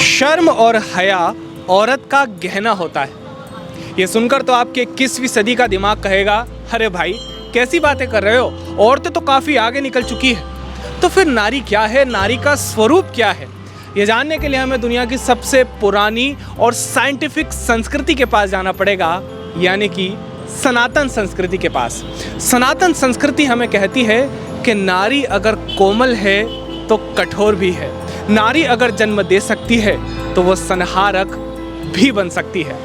शर्म और हया औरत का गहना होता है। ये सुनकर तो आपके 21वीं सदी का दिमाग कहेगा, अरे भाई कैसी बातें कर रहे हो, औरतें तो काफ़ी आगे निकल चुकी है। तो फिर नारी क्या है, नारी का स्वरूप क्या है, ये जानने के लिए हमें दुनिया की सबसे पुरानी और साइंटिफिक संस्कृति के पास जाना पड़ेगा, यानी कि सनातन संस्कृति के पास। सनातन संस्कृति हमें कहती है कि नारी अगर कोमल है तो कठोर भी है, नारी अगर जन्म दे सकती है तो वो संहारक भी बन सकती है।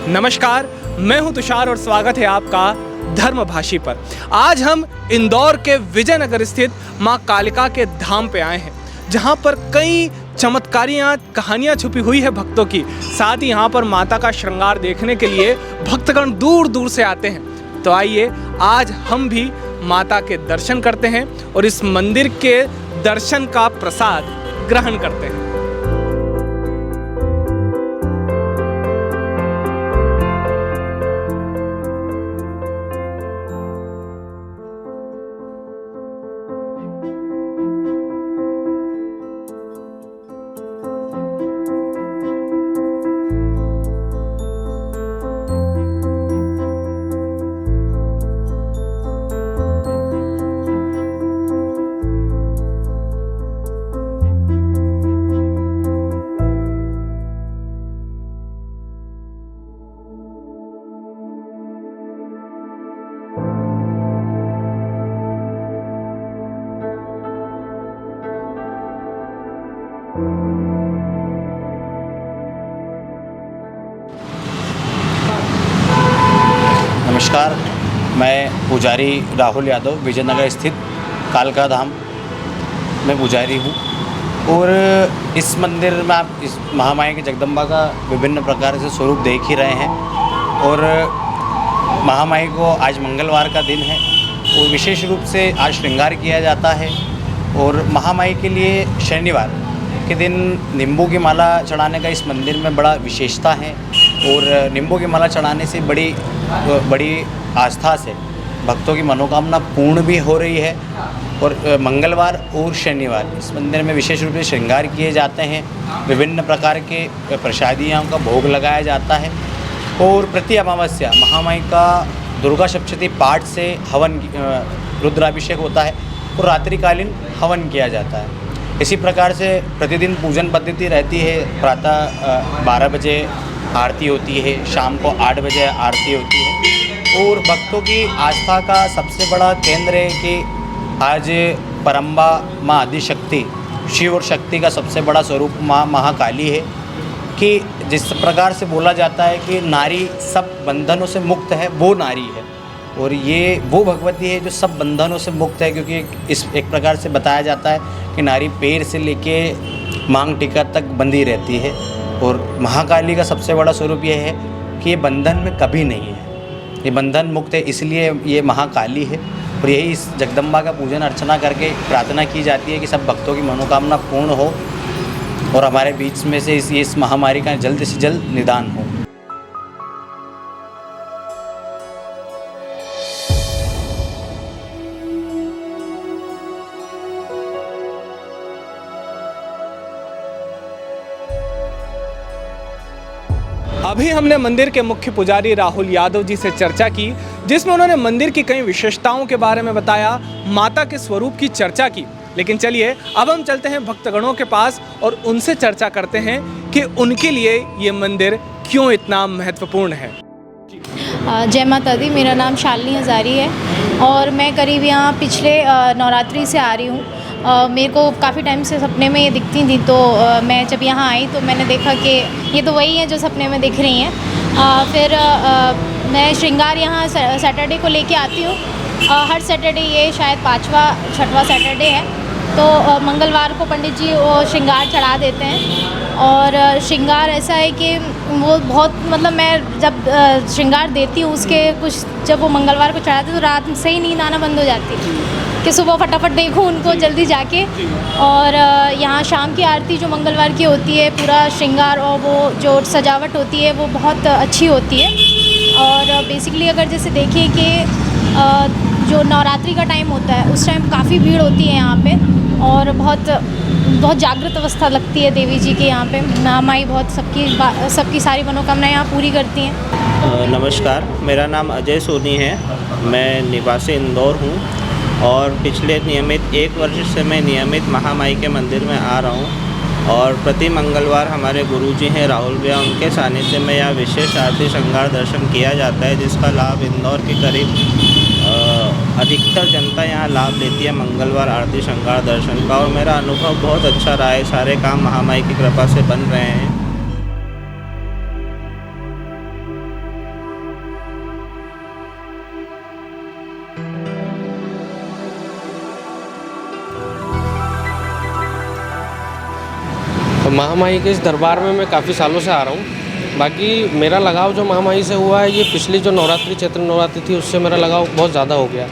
नमस्कार, मैं हूं तुषार और स्वागत है आपका धर्मभाषी पर। आज हम इंदौर के विजयनगर स्थित मां कालिका के धाम पे आए हैं, जहां पर कई चमत्कारियाँ कहानियाँ छुपी हुई है भक्तों की। साथ ही यहाँ पर माता का श्रृंगार देखने के लिए भक्तगण दूर दूर से आते हैं। तो आइए आज हम भी माता के दर्शन करते हैं और इस मंदिर के दर्शन का प्रसाद ग्रहण करते हैं। नमस्कार, मैं पुजारी राहुल यादव विजयनगर स्थित कालिका धाम में पुजारी हूँ। और इस मंदिर में आप इस महामाया की जगदम्बा का विभिन्न प्रकार से स्वरूप देख ही रहे हैं। और महामाया को आज मंगलवार का दिन है और विशेष रूप से आज श्रृंगार किया जाता है। और महामाया के लिए शनिवार के दिन नींबू की माला चढ़ाने का इस मंदिर में बड़ा विशेषता है। और नींबू की माला चढ़ाने से बड़ी आस्था से भक्तों की मनोकामना पूर्ण भी हो रही है। और मंगलवार और शनिवार इस मंदिर में विशेष रूप से श्रृंगार किए जाते हैं, विभिन्न प्रकार के प्रसादियों का भोग लगाया जाता है। और प्रति अमावस्या महामाया का दुर्गा सप्तशती पाठ से हवन रुद्राभिषेक होता है और रात्रिकालीन हवन किया जाता है। इसी प्रकार से प्रतिदिन पूजन पद्धति रहती है। प्रातः 12 बजे आरती होती है, शाम को 8 बजे आरती होती है। और भक्तों की आस्था का सबसे बड़ा केंद्र है कि आज परम्बा माँ आदिशक्ति, शिव और शक्ति का सबसे बड़ा स्वरूप माँ महाकाली है। कि जिस प्रकार से बोला जाता है कि नारी सब बंधनों से मुक्त है, वो नारी है। और ये वो भगवती है जो सब बंधनों से मुक्त है, क्योंकि इस एक प्रकार से बताया जाता है कि नारी पैर से लेके मांग टिका तक बंधी रहती है। और महाकाली का सबसे बड़ा स्वरूप ये है कि ये बंधन में कभी नहीं है, ये बंधन मुक्त है, इसलिए ये महाकाली है। और यही इस जगदम्बा का पूजन अर्चना करके प्रार्थना की जाती है कि सब भक्तों की मनोकामना पूर्ण हो और हमारे बीच में से इस महामारी का जल्द से जल्द निदान हो। अभी हमने मंदिर के मुख्य पुजारी राहुल यादव जी से चर्चा की, जिसमें उन्होंने मंदिर की कई विशेषताओं के बारे में बताया, माता के स्वरूप की चर्चा की। लेकिन चलिए अब हम चलते हैं भक्तगणों के पास और उनसे चर्चा करते हैं कि उनके लिए ये मंदिर क्यों इतना महत्वपूर्ण है। जय माता दी, मेरा नाम शालिनी हज़ारी है और मैं करीब यहाँ पिछले नवरात्रि से आ रही हूँ। मेरे को काफ़ी टाइम से सपने में ये दिखती थी, तो मैं जब यहाँ आई तो मैंने देखा कि ये तो वही है जो सपने में दिख रही हैं। फिर मैं श्रृंगार यहाँ सैटरडे को लेके आती हूँ। हर सैटरडे, ये शायद 5वां-6वां सैटरडे है, तो मंगलवार को पंडित जी वो श्रृंगार चढ़ा देते हैं। और श्रृंगार ऐसा है कि वो बहुत मतलब मैं जब श्रृंगार देती हूँ उसके कुछ जब वो मंगलवार को चढ़ाते तो रात से ही नींद आना बंद हो जाती है कि सुबह फटाफट देखूँ उनको जल्दी जाके। और यहाँ शाम की आरती जो मंगलवार की होती है, पूरा श्रृंगार और वो जो सजावट होती है वो बहुत अच्छी होती है। और बेसिकली अगर जैसे देखिए कि जो नवरात्रि का टाइम होता है उस टाइम काफ़ी भीड़ होती है यहाँ पे और बहुत बहुत जागृत अवस्था लगती है देवी जी के यहाँ पे। महामाई बहुत सबकी सारी मनोकामनाएं यहाँ पूरी करती हैं। नमस्कार, मेरा नाम अजय सोनी है। मैं निवासी इंदौर हूँ और पिछले नियमित 1 वर्ष से मैं नियमित महामाई के मंदिर में आ रहा हूँ और प्रति मंगलवार हमारे गुरुजी हैं राहुल भैया, उनके सानिध्य में यहाँ विशेष आरती श्रृंगार दर्शन किया जाता है, जिसका लाभ इंदौर के करीब अधिकतर जनता यहाँ लाभ लेती है मंगलवार आरती श्रृंगार दर्शन का। और मेरा अनुभव बहुत अच्छा रहा है, सारे काम महामाई की कृपा से बन रहे हैं। तो महामाई के इस दरबार में मैं काफ़ी सालों से आ रहा हूँ। बाकी मेरा लगाव जो महामाई से हुआ है, ये पिछली जो नवरात्रि चैत्र नवरात्रि थी उससे मेरा लगाव बहुत ज़्यादा हो गया,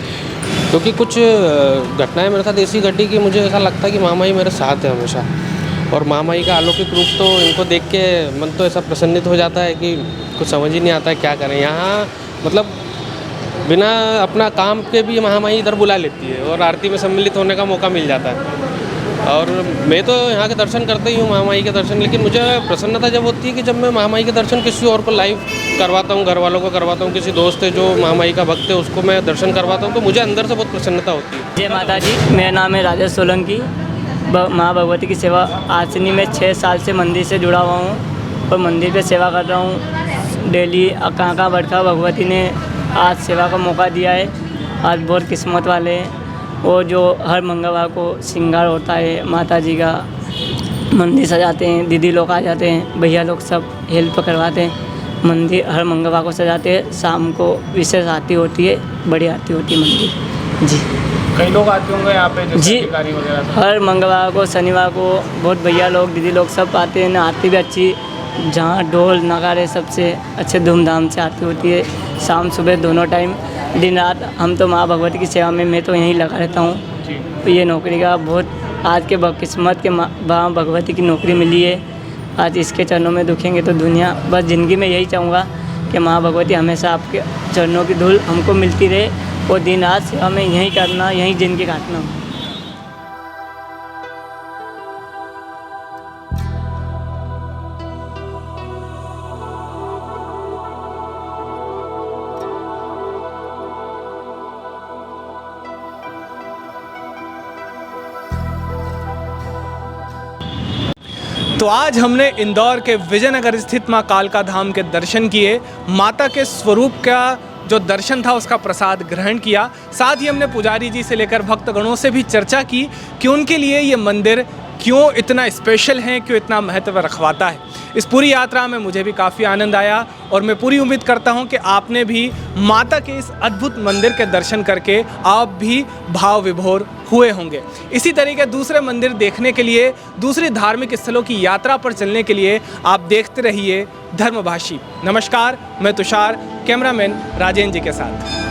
क्योंकि कुछ घटनाएं मेरे साथ ऐसी घटी कि मुझे ऐसा लगता है कि महामाई मेरे साथ है हमेशा। और महामाई का अलौकिक रूप तो इनको देख के मन तो ऐसा प्रसन्नित हो जाता है कि कुछ समझ ही नहीं आता है क्या करें। यहाँ मतलब बिना अपना काम के भी महामाई इधर बुला लेती है और आरती में सम्मिलित होने का मौका मिल जाता है। और मैं तो यहाँ के दर्शन करते ही हूँ महामाई के दर्शन, लेकिन मुझे प्रसन्नता जब होती है कि जब मैं महामाई के दर्शन किसी और को लाइव करवाता हूँ, घर वालों को करवाता हूँ, किसी दोस्त है जो महामाई का भक्त है उसको मैं दर्शन करवाता हूँ, तो मुझे अंदर से बहुत प्रसन्नता होती है। जय माता जी, मेरा नाम है राजेश सोलंकी। माँ भगवती की सेवा आसिनी में 6 साल से मंदिर से जुड़ा हुआ हूँ और मंदिर पे सेवा कर रहा हूँ डेली। कहाँ बैठा भगवती ने आज सेवा का मौका दिया है। आज बहुत किस्मत वाले हैं। और जो हर मंगलवार को श्रृंगार होता है माता जी का, मंदिर सजाते हैं, दीदी लोग आ जाते हैं, भैया लोग सब हेल्प करवाते हैं। मंदिर हर मंगलवार को सजाते हैं। शाम को विशेष आरती होती है, बड़ी आरती होती है मंदिर। जी, कई लोग आते होंगे यहाँ पे जैसे जी, अधिकारी वगैरह। हर मंगलवार को शनिवार को बहुत भैया लोग दीदी लोग सब आते हैं। आरती भी अच्छी, जहाँ ढोल नगाड़े सबसे अच्छे धूमधाम से आरती होती है। शाम सुबह दोनों टाइम, दिन रात। हम तो माँ भगवती की सेवा में मैं तो यहीं लगा रहता हूँ। तो ये नौकरी का बहुत आज के किस्मत के माँ भगवती की नौकरी मिली है। आज इसके चरणों में दुखेंगे तो दुनिया। बस ज़िंदगी में यही चाहूँगा कि माँ भगवती हमेशा आपके चरणों की धूल हमको मिलती रहे और दिन रात सेवा में यहीं करना, यहीं ज़िंदगी काटना। तो आज हमने इंदौर के विजयनगर स्थित मां कालका धाम के दर्शन किए, माता के स्वरूप का जो दर्शन था उसका प्रसाद ग्रहण किया। साथ ही हमने पुजारी जी से लेकर भक्तगणों से भी चर्चा की कि उनके लिए ये मंदिर क्यों इतना स्पेशल है, क्यों इतना महत्व रखवाता है। इस पूरी यात्रा में मुझे भी काफ़ी आनंद आया और मैं पूरी उम्मीद करता हूं कि आपने भी माता के इस अद्भुत मंदिर के दर्शन करके आप भी भाव विभोर हुए होंगे। इसी तरीके दूसरे मंदिर देखने के लिए, दूसरे धार्मिक स्थलों की यात्रा पर चलने के लिए आप देखते रहिए धर्मभाषी। नमस्कार, मैं तुषार, कैमरामैन राजेंद्र जी के साथ।